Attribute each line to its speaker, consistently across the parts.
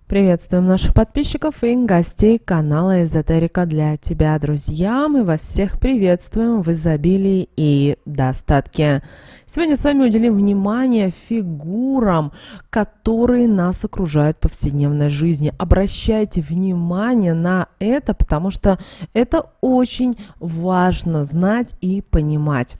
Speaker 1: Приветствуем наших подписчиков и гостей канала Эзотерика для тебя, друзья. Мы вас всех приветствуем в изобилии и достатке. Сегодня с вами уделим внимание фигурам, которые нас окружают в повседневной жизни. Обращайте внимание на это, потому что это очень важно знать и понимать.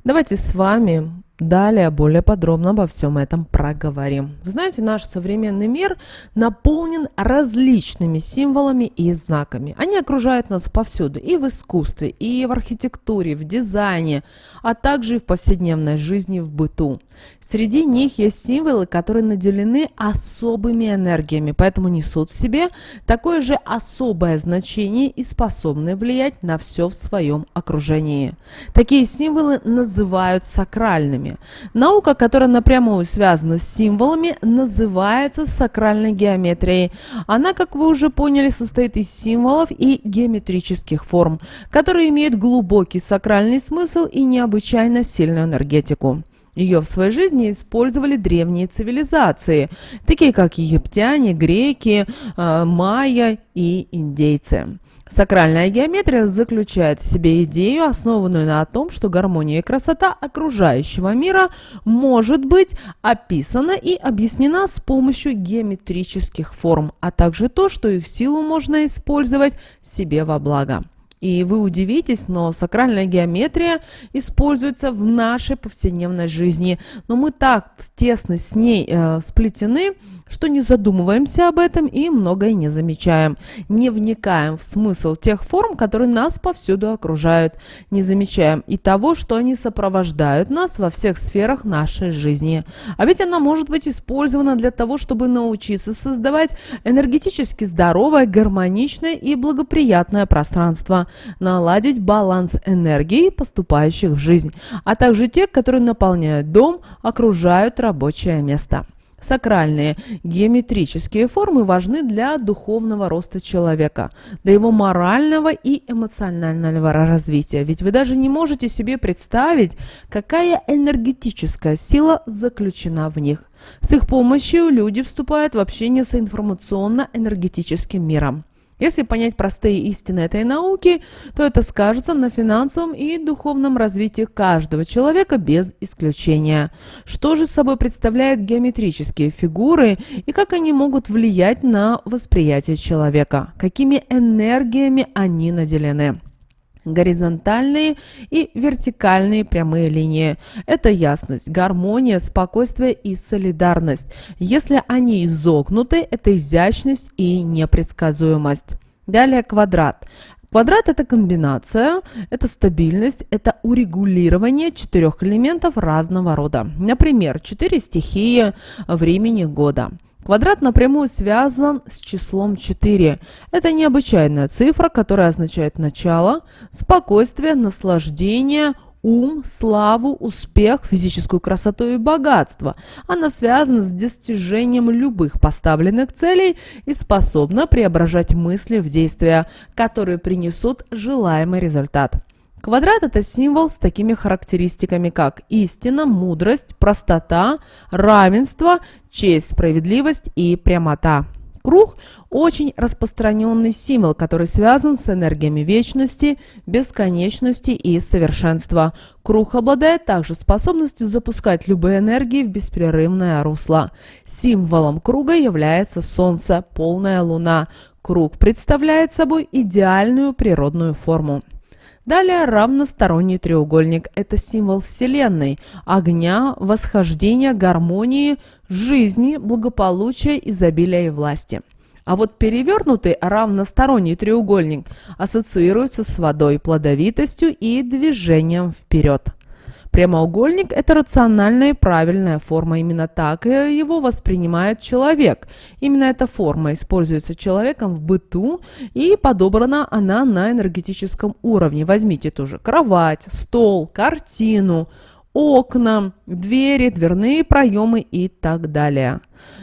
Speaker 1: Давайте с вами далее более подробно обо всем этом проговорим. Вы знаете, наш современный мир наполнен различными символами и знаками. Они окружают нас повсюду, и в искусстве, и в архитектуре, в дизайне, а также и в повседневной жизни, в быту. Среди них есть символы, которые наделены особыми энергиями, поэтому несут в себе такое же особое значение и способны влиять на все в своем окружении. Такие символы называют сакральными. Наука, которая напрямую связана с символами, называется сакральной геометрией. Она, как вы уже поняли, состоит из символов и геометрических форм, которые имеют глубокий сакральный смысл и необычайно сильную энергетику. Ее в своей жизни использовали древние цивилизации, такие как египтяне, греки, майя и индейцы. Сакральная геометрия заключает в себе идею, основанную на том, что гармония и красота окружающего мира может быть описана и объяснена с помощью геометрических форм, а также то, что их силу можно использовать себе во благо. И вы удивитесь, но сакральная геометрия используется в нашей повседневной жизни. Но мы так тесно с ней сплетены, что не задумываемся об этом и многое не замечаем. Не вникаем в смысл тех форм, которые нас повсюду окружают. Не замечаем и того, что они сопровождают нас во всех сферах нашей жизни. А ведь она может быть использована для того, чтобы научиться создавать энергетически здоровое, гармоничное и благоприятное пространство, наладить баланс энергии, поступающих в жизнь, а также тех, которые наполняют дом, окружают рабочее место. Сакральные геометрические формы важны для духовного роста человека, для его морального и эмоционального развития. Ведь вы даже не можете себе представить, какая энергетическая сила заключена в них. С их помощью люди вступают в общение с информационно-энергетическим миром. Если понять простые истины этой науки, то это скажется на финансовом и духовном развитии каждого человека без исключения. Что же собой представляют геометрические фигуры и как они могут влиять на восприятие человека? Какими энергиями они наделены? Горизонтальные и вертикальные прямые линии. Это ясность, гармония, спокойствие и солидарность. Если они изогнуты, это изящность и непредсказуемость. Далее квадрат. Квадрат – это комбинация, это стабильность, это урегулирование 4 элементов разного рода. Например, 4 стихии времени года. Квадрат напрямую связан с числом 4. Это необычайная цифра, которая означает начало, спокойствие, наслаждение, ум, славу, успех, физическую красоту и богатство. Она связана с достижением любых поставленных целей и способна преображать мысли в действия, которые принесут желаемый результат. Квадрат – это символ с такими характеристиками, как истина, мудрость, простота, равенство, честь, справедливость и прямота. Круг – очень распространенный символ, который связан с энергиями вечности, бесконечности и совершенства. Круг обладает также способностью запускать любые энергии в беспрерывное русло. Символом круга является Солнце, полная Луна. Круг представляет собой идеальную природную форму. Далее равносторонний треугольник – это символ Вселенной, огня, восхождения, гармонии, жизни, благополучия, изобилия и власти. А вот перевернутый равносторонний треугольник ассоциируется с водой, плодовитостью и движением вперед. Прямоугольник – это рациональная и правильная форма. Именно так его воспринимает человек. Именно эта форма используется человеком в быту, и подобрана она на энергетическом уровне. Возьмите ту же кровать, стол, картину. окна, двери, дверные проемы и так далее.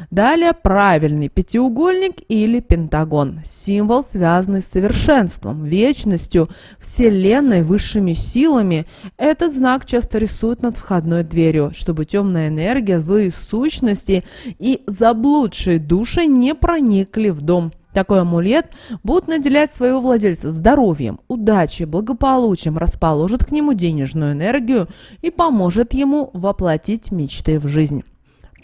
Speaker 1: Далее правильный пятиугольник или пентагон. Символ, связанный с совершенством, вечностью, вселенной, высшими силами. Этот знак часто рисуют над входной дверью, чтобы темная энергия, злые сущности и заблудшие души не проникли в дом. Такой амулет будет наделять своего владельца здоровьем, удачей, благополучием, расположит к нему денежную энергию и поможет ему воплотить мечты в жизнь.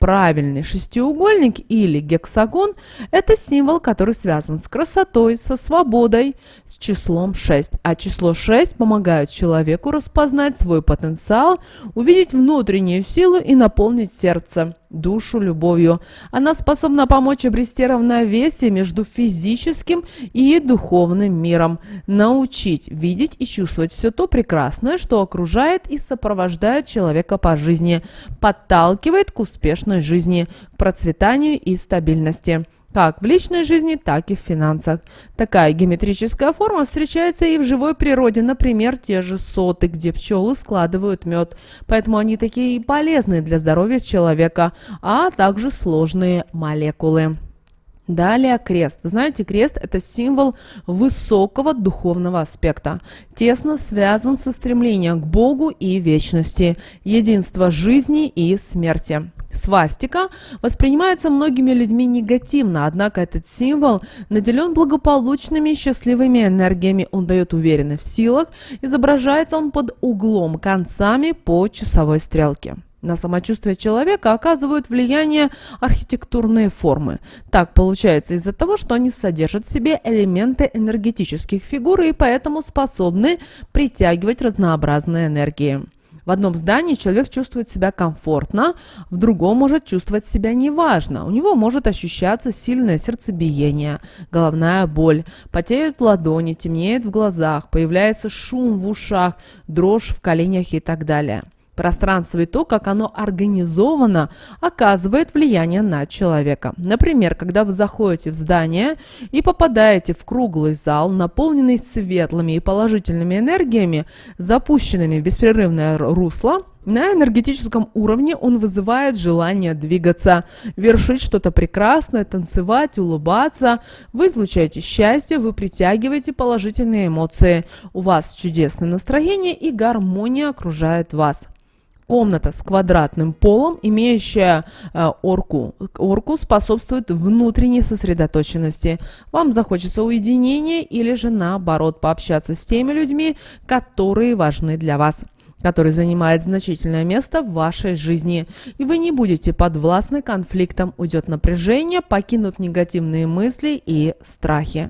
Speaker 1: Правильный шестиугольник или гексагон – это символ, который связан с красотой, со свободой, с числом 6. А число 6 помогает человеку распознать свой потенциал, увидеть внутреннюю силу и наполнить сердце, душу любовью. Она способна помочь обрести равновесие между физическим и духовным миром, научить видеть и чувствовать все то прекрасное, что окружает и сопровождает человека по жизни, подталкивает к успешной жизни, к процветанию и стабильности, как в личной жизни, так и в финансах. Такая геометрическая форма встречается и в живой природе, например, те же соты, где пчелы складывают мед. Поэтому они такие и полезные для здоровья человека, а также сложные молекулы. Далее крест. Вы знаете, крест – это символ высокого духовного аспекта. Тесно связан со стремлением к Богу и вечности, единства жизни и смерти. Свастика воспринимается многими людьми негативно, однако этот символ наделен благополучными и счастливыми энергиями. Он дает уверенность в силах, изображается он под углом, концами по часовой стрелке. На самочувствие человека оказывают влияние архитектурные формы. Так получается из-за того, что они содержат в себе элементы энергетических фигур и поэтому способны притягивать разнообразные энергии. В одном здании человек чувствует себя комфортно, в другом может чувствовать себя неважно. У него может ощущаться сильное сердцебиение, головная боль, потеют ладони, темнеет в глазах, появляется шум в ушах, дрожь в коленях и так далее. Пространство и то, как оно организовано, оказывает влияние на человека. Например, когда вы заходите в здание и попадаете в круглый зал, наполненный светлыми и положительными энергиями, запущенными в беспрерывное русло, на энергетическом уровне он вызывает желание двигаться, вершить что-то прекрасное, танцевать, улыбаться. Вы излучаете счастье, вы притягиваете положительные эмоции. У вас чудесное настроение и гармония окружает вас. Комната с квадратным полом, имеющая орку, способствует внутренней сосредоточенности. Вам захочется уединения или же наоборот пообщаться с теми людьми, которые важны для вас, который занимает значительное место в вашей жизни, и вы не будете подвластны конфликтам, уйдет напряжение, покинут негативные мысли и страхи.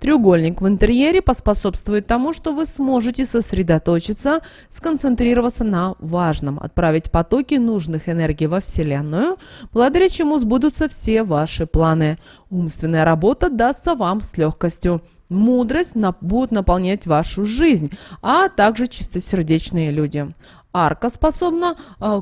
Speaker 1: Треугольник в интерьере поспособствует тому, что вы сможете сосредоточиться, сконцентрироваться на важном, отправить потоки нужных энергий во Вселенную, благодаря чему сбудутся все ваши планы. Умственная работа дастся вам с легкостью. Мудрость будет наполнять вашу жизнь, а также чистосердечные люди. Арка способна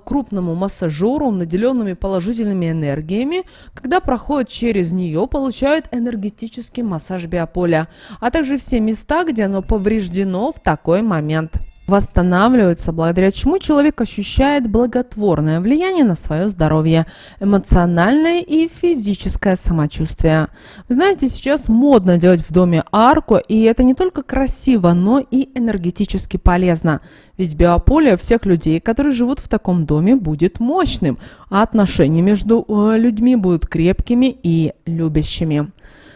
Speaker 1: крупному массажеру, наделенными положительными энергиями, когда проходят через нее, получают энергетический массаж биополя, а также все места, где оно повреждено в такой момент, восстанавливаются, благодаря чему человек ощущает благотворное влияние на свое здоровье, эмоциональное и физическое самочувствие. Вы знаете, сейчас модно делать в доме арку, и это не только красиво, но и энергетически полезно. Ведь биополе всех людей, которые живут в таком доме, будет мощным, а отношения между людьми будут крепкими и любящими.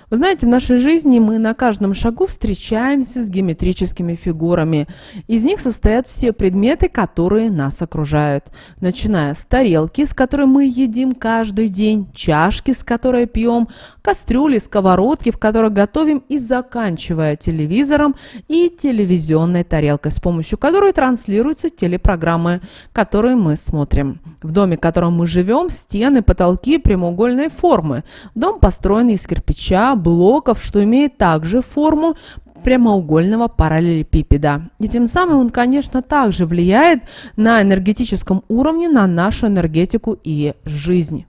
Speaker 1: Вы знаете, в нашей жизни мы на каждом шагу встречаемся с геометрическими фигурами. Из них состоят все предметы, которые нас окружают. Начиная с тарелки, с которой мы едим каждый день, чашки, с которой пьем, кастрюли, сковородки, в которых готовим, и заканчивая телевизором и телевизионной тарелкой, с помощью которой транслируются телепрограммы, которые мы смотрим. В доме, в котором мы живем, стены, потолки прямоугольной формы. Дом построен из кирпича, блоков, что имеет также форму прямоугольного параллелепипеда. И тем самым он, конечно, также влияет на энергетическом уровне на нашу энергетику и жизнь.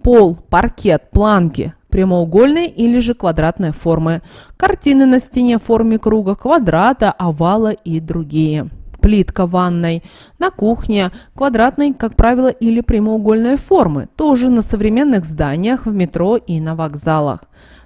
Speaker 1: Пол, паркет, планки прямоугольной или же квадратной формы. Картины на стене в форме круга, квадрата, овала и другие. плитка в ванной. На кухне квадратной, как правило, или прямоугольной формы, тоже на современных зданиях, в метро и на вокзалах.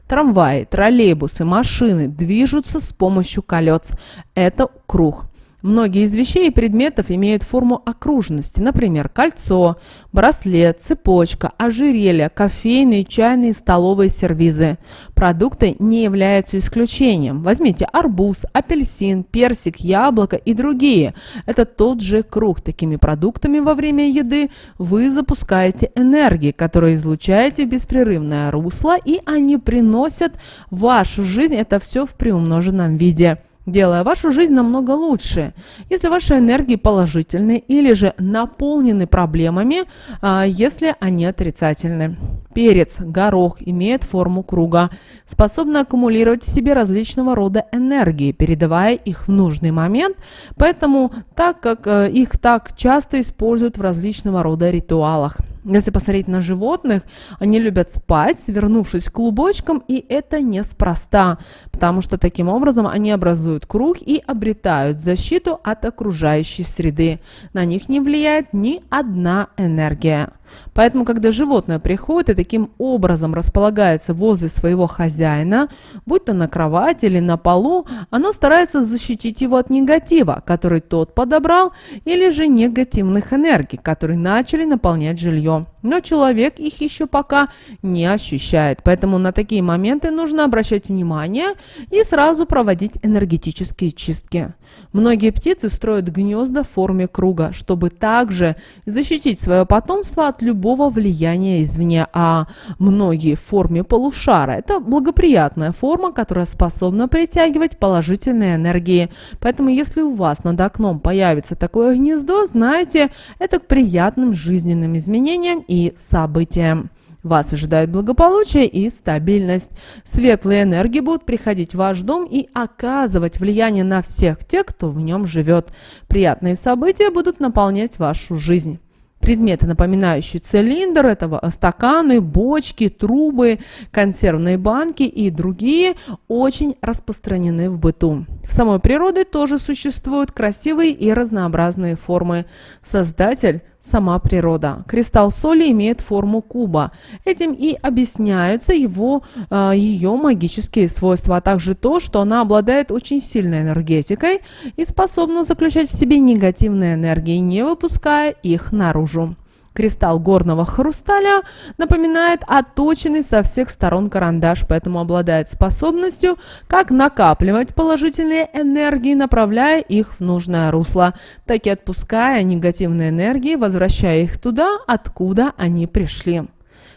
Speaker 1: Трамваи, троллейбусы, машины движутся с помощью колес. Это круг. Многие из вещей и предметов имеют форму окружности, например, кольцо, браслет, цепочка, ожерелье, кофейные, чайные, столовые сервизы. Продукты не являются исключением. Возьмите арбуз, апельсин, персик, яблоко и другие. Это тот же круг. Такими продуктами во время еды вы запускаете энергии, которые излучаете в беспрерывное русло, и они приносят в вашу жизнь это все в приумноженном виде, делая вашу жизнь намного лучше. Если ваши энергии положительны или же наполнены проблемами, если они отрицательны. Перец, горох имеет форму круга, способны аккумулировать в себе различного рода энергии, передавая их в нужный момент, поэтому так как их так часто используют в различного рода ритуалах. Если посмотреть на животных, они любят спать, свернувшись клубочком, и это неспроста, потому что таким образом они образуют круг и обретают защиту от окружающей среды. На них не влияет ни одна энергия. Поэтому, когда животное приходит и таким образом располагается возле своего хозяина, будь то на кровати или на полу, оно старается защитить его от негатива, который тот подобрал, или же негативных энергий, которые начали наполнять жилье. Но человек их еще пока не ощущает, поэтому на такие моменты нужно обращать внимание и сразу проводить энергетические чистки. Многие птицы строят гнезда в форме круга, чтобы также защитить свое потомство от любого влияния извне, а многие в форме полушара. Это благоприятная форма, которая способна притягивать положительные энергии. Поэтому, если у вас над окном появится такое гнездо, знайте, это к приятным жизненным изменениям и событиям. Вас ожидает благополучие и стабильность. Светлые энергии будут приходить в ваш дом и оказывать влияние на всех тех, кто в нем живет. Приятные события будут наполнять вашу жизнь. Предметы, напоминающие цилиндр, это стаканы, бочки, трубы, консервные банки и другие, очень распространены в быту. В самой природе тоже существуют красивые и разнообразные формы. Создатель – сама природа. Кристалл соли имеет форму куба. Этим и объясняются ее магические свойства, а также то, что она обладает очень сильной энергетикой и способна заключать в себе негативные энергии, не выпуская их наружу. Кристалл горного хрусталя напоминает отточенный со всех сторон карандаш, поэтому обладает способностью как накапливать положительные энергии, направляя их в нужное русло, так и отпуская негативные энергии, возвращая их туда, откуда они пришли.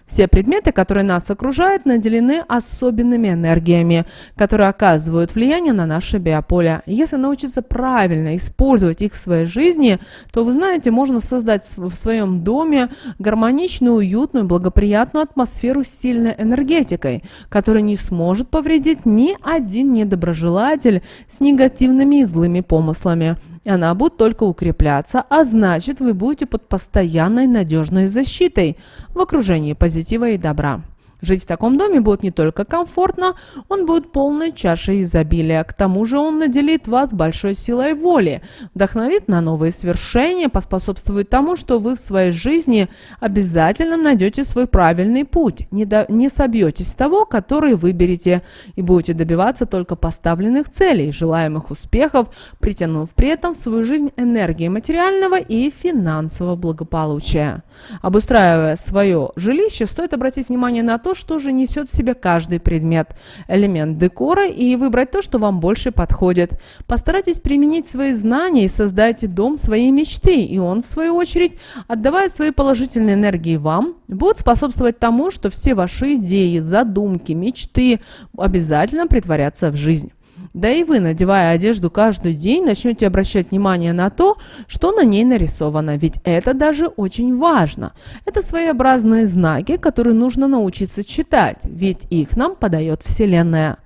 Speaker 1: Все предметы, которые нас окружают, наделены особенными энергиями, которые оказывают влияние на наше биополе. Если научиться правильно использовать их в своей жизни, то, вы знаете, можно создать в своем доме гармоничную, уютную, благоприятную атмосферу с сильной энергетикой, которая не сможет повредить ни один недоброжелатель с негативными и злыми помыслами. Она будет только укрепляться, а значит, вы будете под постоянной надежной защитой в окружении позитива и добра. Жить в таком доме будет не только комфортно, он будет полной чашей изобилия. К тому же он наделит вас большой силой воли, вдохновит на новые свершения, поспособствует тому, что вы в своей жизни обязательно найдете свой правильный путь, не собьетесь с того, который выберете, и будете добиваться только поставленных целей, желаемых успехов, притянув при этом в свою жизнь энергии материального и финансового благополучия. Обустраивая свое жилище, стоит обратить внимание на то, что же несет в себе каждый предмет, элемент декора, и выбрать то, что вам больше подходит. Постарайтесь применить свои знания и создайте дом своей мечты, и он, в свою очередь, отдавая свои положительные энергии вам, будет способствовать тому, что все ваши идеи, задумки, мечты обязательно притворятся в жизнь. Да и вы, надевая одежду каждый день, начнете обращать внимание на то, что на ней нарисовано, ведь это даже очень важно. Это своеобразные знаки, которые нужно научиться читать, ведь их нам подает Вселенная.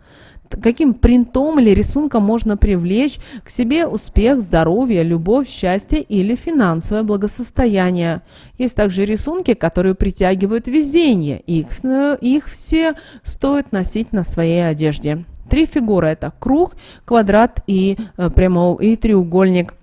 Speaker 1: Каким принтом или рисунком можно привлечь к себе успех, здоровье, любовь, счастье или финансовое благосостояние. Есть также рисунки, которые притягивают везение, их все стоит носить на своей одежде. Три фигуры – это круг, квадрат и треугольник.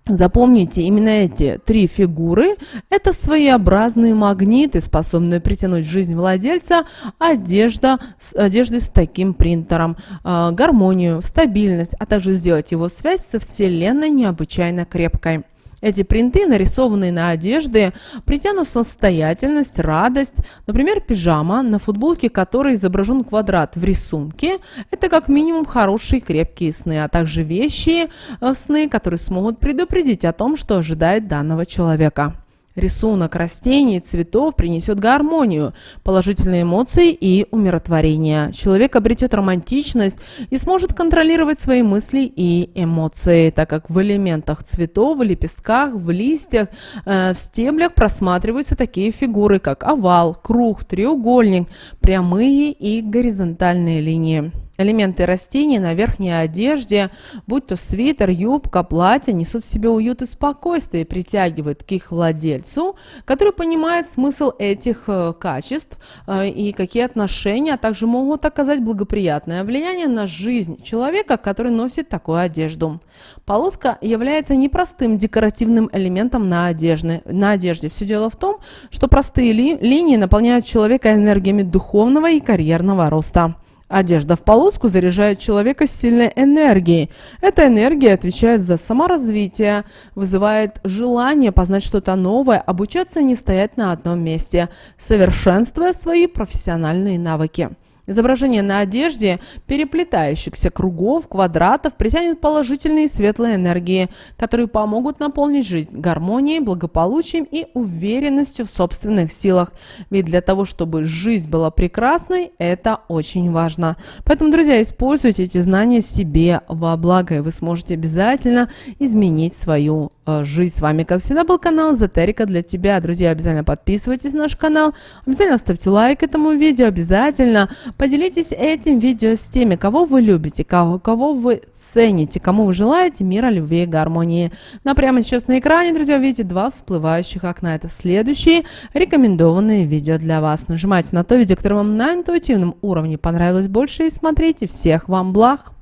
Speaker 1: Запомните, именно эти три фигуры – это своеобразные магниты, способные притянуть в жизнь владельца одежды с таким принтером, гармонию, стабильность, а также сделать его связь со Вселенной необычайно крепкой. Эти принты, нарисованные на одежде, притянут состоятельность, радость. Например, пижама, на футболке которой изображен квадрат в рисунке. Это как минимум хорошие крепкие сны, а также вещи, сны, которые смогут предупредить о том, что ожидает данного человека. Рисунок растений, цветов принесет гармонию, положительные эмоции и умиротворение. Человек обретет романтичность и сможет контролировать свои мысли и эмоции, так как в элементах цветов, в лепестках, в листьях, в стеблях просматриваются такие фигуры, как овал, круг, треугольник, прямые и горизонтальные линии. Элементы растений на верхней одежде, будь то свитер, юбка, платье, несут в себе уют и спокойствие и притягивают к их владельцу, который понимает смысл этих качеств и какие отношения, а также могут оказать благоприятное влияние на жизнь человека, который носит такую одежду. Полоска является непростым декоративным элементом на одежде. Все дело в том, что простые линии наполняют человека энергиями духовного и карьерного роста. Одежда в полоску заряжает человека сильной энергией. Эта энергия отвечает за саморазвитие, вызывает желание познать что-то новое, обучаться и не стоять на одном месте, совершенствуя свои профессиональные навыки. Изображение на одежде переплетающихся кругов, квадратов притянет положительные и светлые энергии, которые помогут наполнить жизнь гармонией, благополучием и уверенностью в собственных силах. Ведь для того, чтобы жизнь была прекрасной, это очень важно. Поэтому, друзья, используйте эти знания себе во благо, и вы сможете обязательно изменить свою жизнь. С вами, как всегда, был канал Эзотерика для тебя. Друзья, обязательно подписывайтесь на наш канал, обязательно ставьте лайк этому видео, обязательно поделитесь этим видео с теми, кого вы любите, кого вы цените, кому вы желаете мира, любви и гармонии. Но прямо сейчас на экране, друзья, видите два всплывающих окна. Это следующие рекомендованные видео для вас. Нажимайте на то видео, которое вам на интуитивном уровне понравилось больше, и смотрите. Всех вам благ!